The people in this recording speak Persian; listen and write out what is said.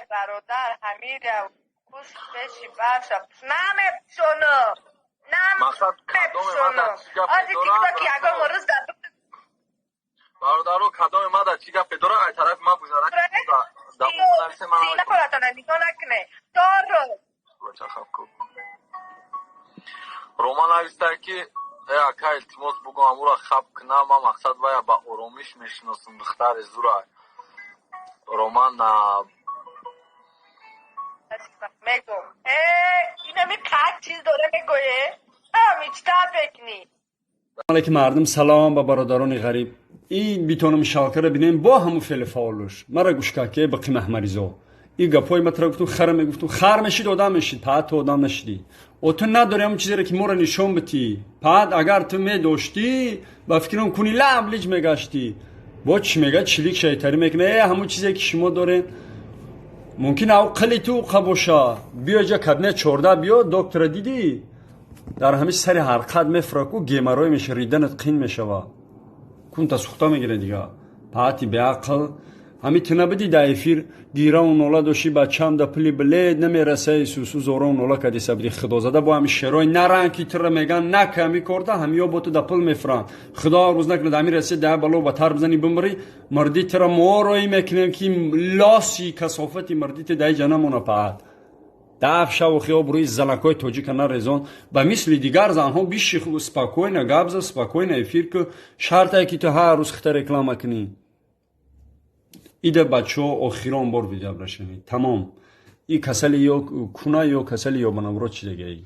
برادر حمیر پوست بشی برشم نمیپشونو نمیپشونو آزی تیک تاک یکا مرز در برادرو کدام ماده چی گپ داره ای طرف ما بوزارک سینه خودتانه نگاه نکنه دارو رومان نویسته که ای اکا التماس بگو امورا خب کنه ما مقصد باید با آرامیش میشناسم دختر زورا رومان میگم اینه می کت چیز داره میگویه میچتا بکنی علیکم مردم سلام با برادران غریب این بیتونم شاکر بینیم با همون فعل فعالش مرا گوشکاکه با قیمه احمریزو این گپای مطرح گفتم خر میگفتم خر میشید آدم میشید پات تو آدم نشدی و تو نداری همون چیزی که مورا نشون بدی پات اگر تو میداشتی با فکرم کنی لبلیج میگشتی با چی میگه چلیک شیطانی میکنه همون چیزی که شما دارین ممکن عقلی تو قبوشا بیا جا کدنه 14 بیا دکتر دیدی در همین سر حرکت میفرکو گیمرای میشه ریدنت قین میشه کن تا سوخته میگیره دیگه پاتی به عقل همین تو نبدی در افیر گیره و نولا داشتی بچم در پلی بلید نمیرسه سوسو زوره و نولا کدی سبدی خدا زده با همین شرای نرنکی تر میگن نکه همی کرده همیا با تو در پل میفرن خدا روز نکنه در همین رسید ده بلو با تر بزنی بمری مردی تر مورایی میکنیم که لاسی کسافتی مردی تی دای جنمونه پاعت دف شو خیاب روی زلکای توجیک نرزون با مثل دیگر زنها بیشی خوب سپاکوینه گابز سپاکوینه افیر که شرطه که تو هر روز خطر اکلام کنی ایده بچه ها آخیران بار ویدیو برشنید تمام ای کسلی یا کنه یا کسلی یا بنابرا چی دیگه ای